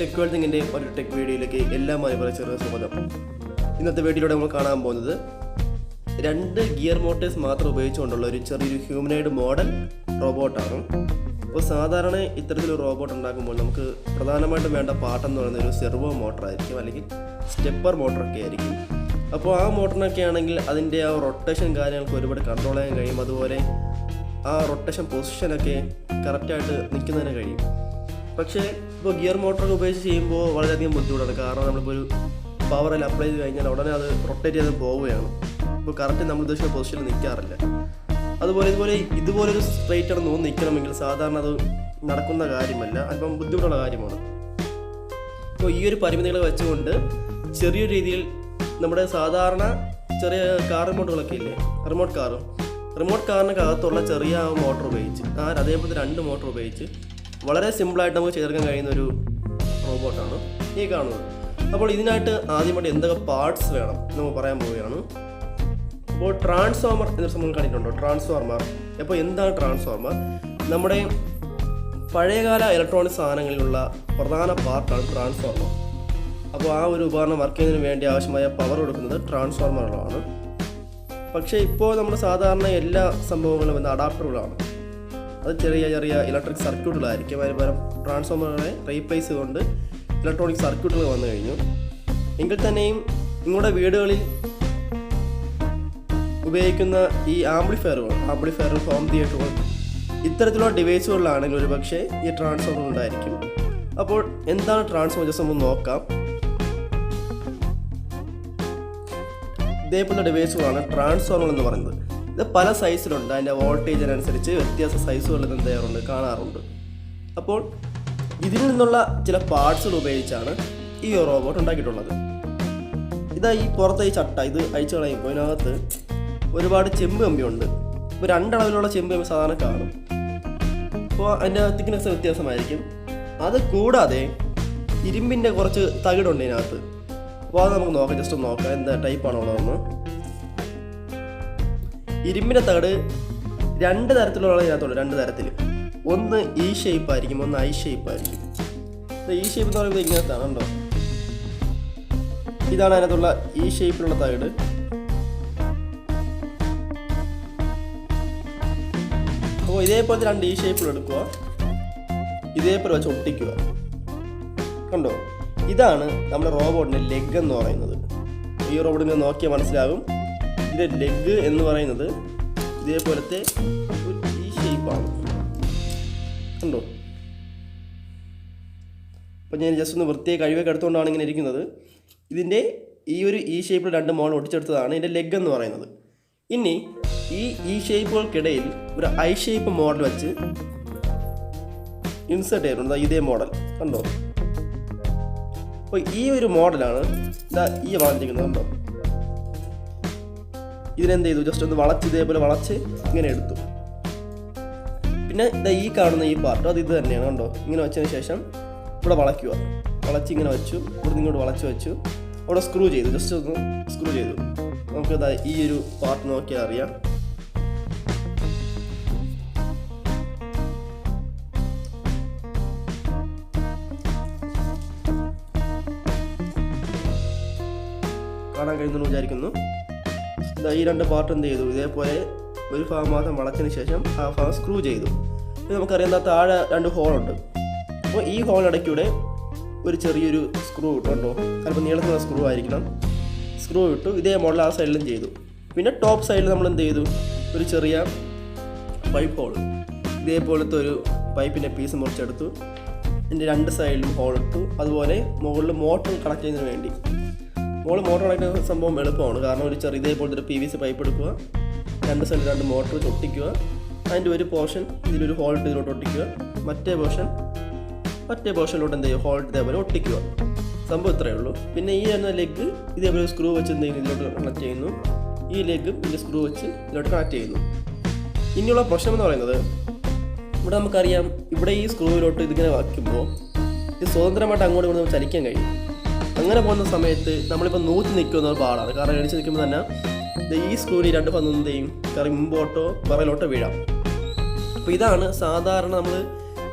TechWorldThinkന്റെ ഒരു ടെക് വീഡിയോയിലേക്ക് എല്ലാ ചെറിയ സ്വാഗതം. ഇന്നത്തെ വീഡിയോയിലൂടെ നമ്മൾ കാണാൻ പോകുന്നത് 2 ഗിയർ മോട്ടേഴ്സ് മാത്രം ഉപയോഗിച്ചുകൊണ്ടുള്ള ഒരു ചെറിയൊരു ഹ്യൂമനോയിഡ് മോഡൽ റോബോട്ടാണ്. അപ്പോൾ സാധാരണ ഇത്തരത്തിലൊരു റോബോട്ട് ഉണ്ടാക്കുമ്പോൾ നമുക്ക് പ്രധാനമായിട്ടും വേണ്ട പാർട്ടെന്ന് പറയുന്നത് ഒരു സെർവോ മോട്ടർ ആയിരിക്കും, അല്ലെങ്കിൽ സ്റ്റെപ്പർ മോട്ടറൊക്കെ ആയിരിക്കും. അപ്പോൾ ആ മോട്ടറിനൊക്കെ ആണെങ്കിൽ അതിൻ്റെ ആ റൊട്ടേഷൻ കാര്യങ്ങൾക്ക് ഒരുപാട് കൺട്രോൾ ചെയ്യാൻ കഴിയും. അതുപോലെ ആ റൊട്ടേഷൻ പൊസിഷനൊക്കെ കറക്റ്റായിട്ട് നിൽക്കുന്നതിന് കഴിയും. പക്ഷേ ഇപ്പോൾ ഗിയർ മോട്ടറൊക്കെ ഉപയോഗിച്ച് ചെയ്യുമ്പോൾ വളരെയധികം ബുദ്ധിമുട്ടാണ്. കാരണം നമ്മളിപ്പോൾ ഒരു പവറിൽ അപ്ലൈ ചെയ്ത് കഴിഞ്ഞാൽ ഉടനെ അത് റൊട്ടേറ്റ് ചെയ്ത് പോവുകയാണ്. ഇപ്പോൾ കറക്റ്റ് നമ്മൾ ഉദ്ദേശിക്കുന്ന പൊസിഷനിൽ നിൽക്കാറില്ല. ഇതുപോലൊരു സ്ട്രൈറ്റ് ആണ് നോക്കി നിൽക്കണമെങ്കിൽ സാധാരണ അത് നടക്കുന്ന കാര്യമല്ല, അല്പം ബുദ്ധിമുട്ടുള്ള കാര്യമാണ്. അപ്പോൾ ഈ ഒരു പരിമിതികൾ വെച്ചുകൊണ്ട് ചെറിയ രീതിയിൽ നമ്മുടെ സാധാരണ ചെറിയ കാർ റിമോട്ടുകളൊക്കെ ഇല്ലേ, റിമോട്ട് കാറിനകത്തുള്ള ചെറിയ മോട്ടർ ഉപയോഗിച്ച് അതേപോലത്തെ 2 മോട്ടർ ഉപയോഗിച്ച് വളരെ സിമ്പിളായിട്ട് നമുക്ക് ചേർക്കാൻ കഴിയുന്ന ഒരു റോബോട്ടാണ് ഈ കാണുന്നത്. അപ്പോൾ ഇതിനായിട്ട് ആദ്യമായിട്ട് എന്തൊക്കെ പാർട്സ് വേണം നമ്മൾ പറയാൻ പോവുകയാണ്. അപ്പോൾ ട്രാൻസ്ഫോമർ എന്നൊരു സംഭവം കണ്ടിട്ടുണ്ടോ? ട്രാൻസ്ഫോർമർ. അപ്പോൾ എന്താണ് ട്രാൻസ്ഫോർമർ? നമ്മുടെ പഴയകാല ഇലക്ട്രോണിക് സാധനങ്ങളിലുള്ള പ്രധാന പാർട്ടാണ് ട്രാൻസ്ഫോർമർ. അപ്പോൾ ആ ഒരു ഉപകരണം വർക്ക് ചെയ്യുന്നതിന് വേണ്ടി ആവശ്യമായ പവർ കൊടുക്കുന്നത് ട്രാൻസ്ഫോർമറുകളാണ്. പക്ഷേ ഇപ്പോൾ നമ്മൾ സാധാരണ എല്ലാ സംഭവങ്ങളും എന്ന അഡാപ്റ്ററുകളാണ്. അത് ചെറിയ ഇലക്ട്രിക് സർക്യൂട്ടുകളായിരിക്കും. അതിന് പകരം ട്രാൻസ്ഫോമറുകളെ റീപ്ലേസ് ചെയ്തുകൊണ്ട് ഇലക്ട്രോണിക് സർക്യൂട്ടുകൾ വന്നു കഴിഞ്ഞു. എങ്കിൽ തന്നെയും നിങ്ങളുടെ വീടുകളിൽ ഉപയോഗിക്കുന്ന ഈ ആംപ്ലിഫയറുകൾ, ഹോം തിയേറ്ററുകൾ, ഇത്തരത്തിലുള്ള ഡിവൈസുകളിലാണെങ്കിൽ ഒരു പക്ഷേ ഈ ട്രാൻസ്ഫോമർ ഉണ്ടായിരിക്കും. അപ്പോൾ എന്താണ് ട്രാൻസ്ഫോമർ ജസ്റ്റ് നമുക്ക് നോക്കാം. ഇതേപോലുള്ള ഡിവൈസുകളാണ് ട്രാൻസ്ഫോമർ എന്ന് പറയുന്നത്. ഇത് പല സൈസിലുണ്ട്. അതിൻ്റെ വോൾട്ടേജിനനുസരിച്ച് വ്യത്യാസ സൈസുകളിൽ നിന്ന് കാണാറുണ്ട്. അപ്പോൾ ഇതിൽ നിന്നുള്ള ചില പാർട്സുകൾ ഉപയോഗിച്ചാണ് ഈ റോബോട്ട് ഉണ്ടാക്കിയിട്ടുള്ളത്. ഇതാ ഈ പുറത്തെ ഈ ചട്ട ഇത് അയച്ചു കളയുമ്പോൾ ഇതിനകത്ത് ഒരുപാട് ചെമ്പ് കമ്പിയുണ്ട്. ഇപ്പോൾ 2 അളവിലുള്ള ചെമ്പ് കമ്പി സാധാരണ കാണും. അപ്പോൾ അതിൻ്റെ തിക്നെസ് വ്യത്യാസമായിരിക്കും. അത് കൂടാതെ ഇരുമ്പിൻ്റെ കുറച്ച് തകിടുണ്ട് ഇതിനകത്ത്. അപ്പോൾ അത് നമുക്ക് നോക്കാം, ജസ്റ്റ് നോക്കാം എന്താ ടൈപ്പാണോ ഉള്ളതെന്ന്. ഇരുമ്പിൻ്റെ തകിട് 2 തരത്തിലുള്ള ഇതിനകത്തുണ്ട്, 2 തരത്തിൽ. ഒന്ന് ഈ ഷേപ്പ് ആയിരിക്കും, ഒന്ന് ഐ ഷേപ്പ് ആയിരിക്കും. ഈ ഷേപ്പ് എന്ന് പറയുന്നത് ഇങ്ങനത്താണ്, ഉണ്ടോ? ഇതാണ് അതിനകത്തുള്ള ഈ ഷേപ്പിലുള്ള തകിട്. അപ്പോൾ ഇതേപോലത്തെ 2 ഈ ഷേപ്പിൽ എടുക്കുക, ഇതേപോലെ വെച്ച് ഒട്ടിക്കുക. കണ്ടോ? ഇതാണ് നമ്മുടെ റോബോട്ടിൻ്റെ ലെഗ് എന്ന് പറയുന്നത്. ഈ റോബോട്ടിനെ നോക്കിയാൽ മനസ്സിലാകും. ഇതിൻ്റെ ലെഗ് എന്ന് പറയുന്നത് ഇതേപോലത്തെ ഈ ഷേപ്പാണ്, കണ്ടോ? അപ്പോൾ ഞാൻ ജസ്റ്റ് ഒന്ന് വൃത്തിയായി കഴിവൊക്കെ എടുത്തുകൊണ്ടാണ് ഇങ്ങനെ ഇരിക്കുന്നത്. ഇതിൻ്റെ ഈ ഷേപ്പിൽ 2 മോൾ ഒട്ടിച്ചെടുത്തതാണ് ഇതിൻ്റെ ലെഗ് എന്ന് പറയുന്നത്. ഇനി ഈ ഷേപ്പുകൾക്കിടയിൽ ഒരു ഐ ഷേപ്പ് മോഡൽ വെച്ച് ഇൻസേർട്ട് ചെയ്തിട്ടുണ്ട്. ഇതേ മോഡൽ കണ്ടോ? അപ്പോൾ ഈ ഒരു മോഡലാണ് ഈ വളഞ്ഞിരിക്കുന്നത്, കണ്ടോ? ഇതിനെന്ത് ചെയ്തു? ജസ്റ്റ് ഒന്ന് ഇതേപോലെ വളച്ച് ഇങ്ങനെ എടുത്തു. പിന്നെ ഈ കാണുന്ന ഈ പാർട്ട് അത് ഇത് തന്നെയാണ്, കണ്ടോ? ഇങ്ങനെ വെച്ചതിന് ശേഷം ഇവിടെ വളച്ച് ഇങ്ങനെ വെച്ചു, ഇവിടെ ഇങ്ങോട്ട് വളച്ച് വെച്ചു, അവിടെ സ്ക്രൂ ചെയ്തു, ജസ്റ്റ് ഒന്ന് സ്ക്രൂ ചെയ്തു. നമുക്ക് ഈ ഒരു പാർട്ട് നോക്കിയാൽ അറിയാം. കാണാൻ കഴിയുന്നു വിചാരിക്കുന്നു. ഈ 2 പാർട്ട് എന്ത് ചെയ്തു? ഇതേപോലെ ഒരു ഭാഗം മാത്രം വളച്ചതിന് ശേഷം ആ ഭാഗം സ്ക്രൂ ചെയ്തു. ഇത് നമുക്കറിയാം, താഴെ 2 ഹോളുണ്ട്. അപ്പോൾ ഈ ഹോളിനിടയ്ക്കൂടെ ഒരു ചെറിയൊരു സ്ക്രൂ ഇട്ടുണ്ടോ, ചിലപ്പോൾ നീളത്തിലുള്ള സ്ക്രൂ ആയിരിക്കണം. സ്ക്രൂ ഇട്ടു. ഇതേ മോഡൽ ആ സൈഡിലും ചെയ്തു. പിന്നെ ടോപ്പ് സൈഡിൽ നമ്മൾ എന്ത് ചെയ്തു? ഒരു ചെറിയ പൈപ്പ് ഹോൾ, ഇതേപോലത്തെ ഒരു പൈപ്പിൻ്റെ പീസ് മുറിച്ചെടുത്തു. ഇതിൻ്റെ 2 സൈഡിലും ഹോൾ ഇട്ടു. അതുപോലെ മുകളിൽ മോട്ടർ കണക്ട് ചെയ്യുന്നതിന് വേണ്ടി മോട്ടർ കണക്ട് ചെയ്യുന്ന സംഭവം എളുപ്പമാണ്. കാരണം ഒരു ഇതേപോലത്തെ ഒരു PVC പൈപ്പ് എടുക്കുക, 2 സൈഡിൽ 2 മോട്ടർ ഒട്ടിക്കുക. അതിൻ്റെ ഒരു പോർഷൻ ഇതിലൊരു ഹോൾ ഇട്ട് ഇതിലോട്ട് ഒട്ടിക്കുക, മറ്റേ പോർഷനിലോട്ട് എന്ത് ചെയ്യുക? ഹോൾ ഇതേപോലെ ഒട്ടിക്കുക. സംഭവം ഇത്രയേ ഉള്ളൂ. പിന്നെ ഈ എന്ന ലെഗ് ഇതേപോലെ സ്ക്രൂ വെച്ച് എന്തെങ്കിലും ഇതിലോട്ട് കണക്ട് ചെയ്യുന്നു. ഈ ലെഗും ഇതിൻ്റെ സ്ക്രൂ വെച്ച് ഇതിലോട്ട് കണക്ട് ചെയ്യുന്നു. ഇനിയുള്ള പ്രശ്നം എന്ന് പറയുന്നത്, ഇവിടെ നമുക്കറിയാം, ഇവിടെ ഈ സ്ക്രൂവിലോട്ട് ഇതിങ്ങനെ വയ്ക്കുമ്പോൾ ഇത് സ്വതന്ത്രമായിട്ട് അങ്ങോട്ട് ഇങ്ങോട്ട് ചലിക്കാൻ കഴിയും. അങ്ങനെ പോകുന്ന സമയത്ത് നമ്മളിപ്പോൾ നൂറ്റി നിൽക്കുന്നത് പാടാണ്. കാരണം എണിച്ച് നിൽക്കുമ്പോൾ തന്നെ ഈ സ്ക്രൂവിൽ 2 പന്തെയും കറി മുമ്പോട്ടോ പുറകിലോട്ടോ വീഴാം. അപ്പോൾ ഇതാണ് സാധാരണ നമ്മൾ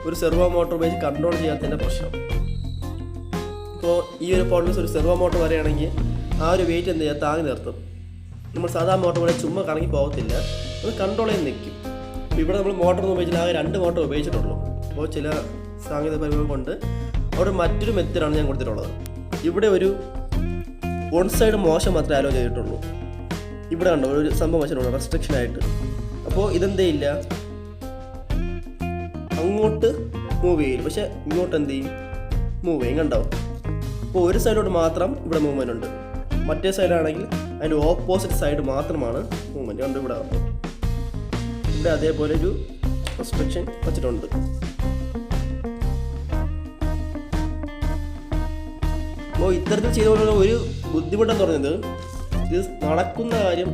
ഒരു സെർവോ മോട്ടോർ ഉപയോഗിച്ച് കൺട്രോൾ ചെയ്യാത്തതിൻ്റെ പ്രശ്നം. ഇപ്പോൾ ഈ ഒരു പോർട്ടിൽ ഒരു സെർവോ മോട്ടർ വരികയാണെങ്കിൽ ആ ഒരു വെയിറ്റ് എന്ത് ചെയ്യുക താങ്ങി നിർത്തും. നമ്മൾ സാധാരണ മോട്ടർ പോലെ ചുമ്മാ കറങ്ങി പോകത്തില്ല, അത് കൺട്രോൾ ചെയ്ത് നിൽക്കും. അപ്പോൾ ഇവിടെ നമ്മൾ മോട്ടറൊന്നും ഉപയോഗിച്ചില്ല, ആകെ 2 മോട്ടർ ഉപയോഗിച്ചിട്ടുള്ളൂ. അപ്പോൾ ചില സാങ്കേതിക പരിമിതി കൊണ്ട് അവിടെ മറ്റൊരു മെത്തേഡാണ് ഞാൻ കൊടുത്തിട്ടുള്ളത്. ഇവിടെ ഒരു വൺ സൈഡ് മോശം മാത്രമേ അലോ ചെയ്തിട്ടുള്ളൂ. ഇവിടെ കണ്ടോ ഒരു സംഭവം വെച്ചിട്ടുണ്ട് റെസ്ട്രിക്ഷനായിട്ട്. അപ്പോൾ ഇതെന്തേ ഇല്ല, അങ്ങോട്ട് മൂവ് ചെയ്യില്ല, പക്ഷെ ഇങ്ങോട്ട് എന്ത് ചെയ്യും, മൂവ് ചെയ്യും. കണ്ടോ? അപ്പോൾ ഒരു സൈഡോട്ട് മാത്രം ഇവിടെ മൂവ്മെൻ്റ് ഉണ്ട്, മറ്റേ സൈഡാണെങ്കിൽ അതിൻ്റെ ഓപ്പോസിറ്റ് സൈഡ് മാത്രമാണ് മൂവ്മെൻറ്റ്. കണ്ടു ഇവിടെ അതേപോലെ ഒരു റെസ്ട്രിക്ഷൻ വെച്ചിട്ടുണ്ട്. അപ്പോൾ ഇത്തരത്തിൽ ചെയ്തുകൊണ്ടുള്ള ഒരു ബുദ്ധിമുട്ടെന്ന് പറയുന്നത് ഇത് നടക്കുന്ന കാര്യം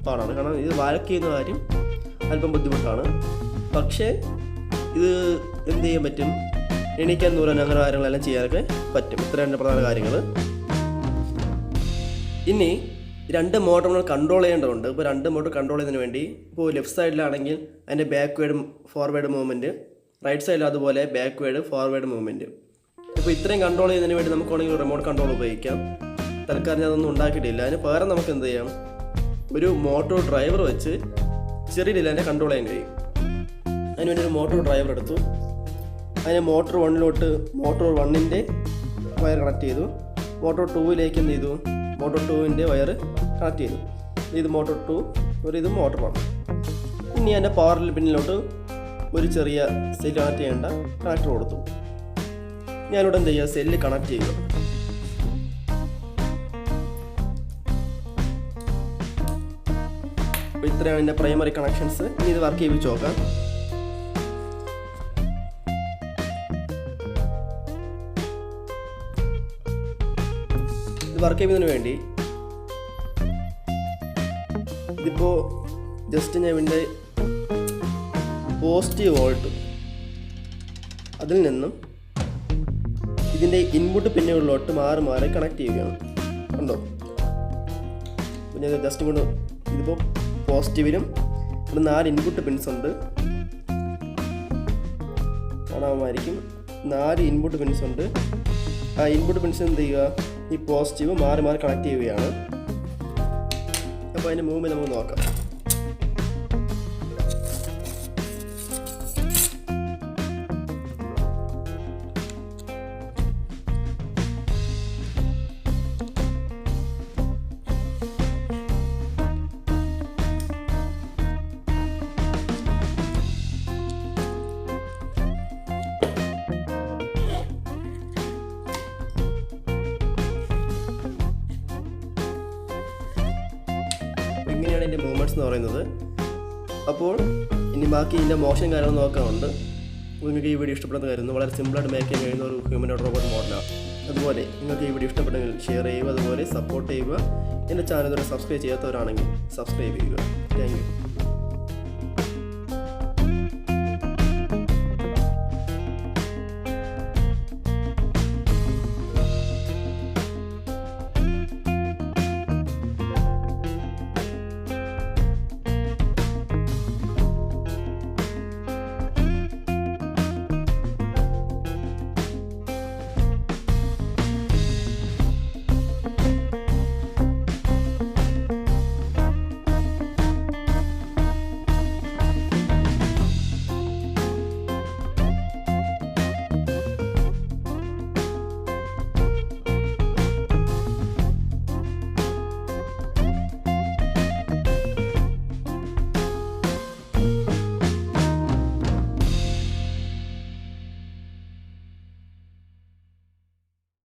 പാടാണ്, കാരണം ഇത് വർക്ക് ചെയ്യുന്ന കാര്യം അല്പം ബുദ്ധിമുട്ടാണ്. പക്ഷേ ഇത് എന്ത് ചെയ്യാൻ പറ്റും, എണീക്കാൻ നൂറാൻ അങ്ങനെ കാര്യങ്ങളെല്ലാം ചെയ്യാനൊക്കെ പറ്റും. ഇത്രയാണ് പ്രധാന കാര്യങ്ങൾ. ഇനി 2 മോട്ടർ നമ്മൾ കൺട്രോൾ ചെയ്യേണ്ടതുണ്ട്. ഇപ്പോൾ 2 മോട്ടർ കൺട്രോൾ ചെയ്യുന്നതിന് വേണ്ടി ഇപ്പോൾ ലെഫ്റ്റ് സൈഡിലാണെങ്കിൽ അതിൻ്റെ ബാക്ക്വേഡ് ഫോർവേഡ് മൂവ്മെൻറ്റ്, റൈറ്റ് സൈഡിൽ അതുപോലെ ബാക്ക്വേഡ് ഫോർവേഡ് മൂവ്മെൻറ്റ്. ഇപ്പോൾ ഇത്രയും കൺട്രോൾ ചെയ്യുന്നതിന് വേണ്ടി നമുക്ക് വേണമെങ്കിൽ റിമോട്ട് കൺട്രോൾ ഉപയോഗിക്കാം. തൽക്കാലം അതൊന്നും ഉണ്ടാക്കിയിട്ടില്ല. അതിന് പകരം നമുക്ക് എന്ത് ചെയ്യാം, ഒരു മോട്ടോർ ഡ്രൈവർ വെച്ച് ചെറിയ ഡിലെ കൺട്രോൾ ചെയ്യാൻ കഴിയും. അതിനുവേണ്ടി ഒരു മോട്ടോർ ഡ്രൈവർ എടുത്തു. അതിനെ മോട്ടോർ 1 മോട്ടോർ 1ൻ്റെ വയർ കണക്ട് ചെയ്തു. മോട്ടോർ 2 എന്ത് ചെയ്തു, മോട്ടോർ 2ൻ്റെ വയർ കണക്ട് ചെയ്തു. ഇത് മോട്ടോർ 2, ഇത് മോട്ടോർ 1. ഇനി അതിൻ്റെ പവറിൽ പിന്നിലോട്ട് ഒരു ചെറിയ സെല്ല് കണക്ട് ചെയ്യേണ്ട കണക്ടർ കൊടുത്തു. ഞാനിവിടെ എന്ത് ചെയ്യുക, സെല്ല് കണക്ട് ചെയ്യുക. അപ്പോൾ ഇത്രയാണ് എൻ്റെ പ്രൈമറി കണക്ഷൻസ്. ഇനി ഇത് വർക്ക് ചെയ്യിച്ച് നോക്കാം. ഇത് വർക്ക് ചെയ്യുന്നതിന് വേണ്ടി ഇതിപ്പോൾ ജസ്റ്റ് ഞാൻ ഇതിൻ്റെ പോസിറ്റീവ് വോൾട്ട് അതിൽ നിന്നും ഇതിൻ്റെ ഇൻപുട്ട് പിന്നുകളിലോട്ട് മാറി കണക്ട് ചെയ്യുകയാണ്. കണ്ടോ? അപ്പോൾ ഞാൻ ജസ്റ്റ് കൊണ്ട് ഇതിപ്പോൾ പോസിറ്റീവിലും ഇവിടെ 4 ഇൻപുട്ട് പിൻസ് ഉണ്ട്, കാണാമായിരിക്കും. 4 ഇൻപുട്ട് പിൻസ് ഉണ്ട്. ആ ഇൻപുട്ട് പിൻസ് എന്ത് ചെയ്യുക, ഈ പോസിറ്റീവ് മാറി കണക്ട് ചെയ്യുകയാണ്. അപ്പോൾ അതിൻ്റെ മൂവ്മെൻറ്റ് നമുക്ക് നോക്കാം. ഇങ്ങനെയാണ് ഇതിൻ്റെ മൂവ്മെൻറ്റ്സ് എന്ന് പറയുന്നത്. അപ്പോൾ ഇനി ബാക്കി ഇതിൻ്റെ മോശം കാര്യങ്ങൾ നോക്കാറുണ്ട്. നിങ്ങൾക്ക് ഈ വീഡിയോ ഇഷ്ടപ്പെടുന്ന കാര്യം വളരെ സിമ്പിളായിട്ട് മേക്ക് ചെയ്യാൻ കഴിയുന്ന ഒരു ഹ്യൂമനോയിഡ് റോബോട്ട് മോഡലാണ്. അതുപോലെ നിങ്ങൾക്ക് ഈ വീഡിയോ ഇഷ്ടപ്പെട്ടെങ്കിൽ ഷെയർ ചെയ്യുക, അതുപോലെ സപ്പോർട്ട് ചെയ്യുക. എൻ്റെ ചാനൽ സബ്സ്ക്രൈബ് ചെയ്യാത്തവരാണെങ്കിൽ സബ്സ്ക്രൈബ് ചെയ്യുക. Thank you.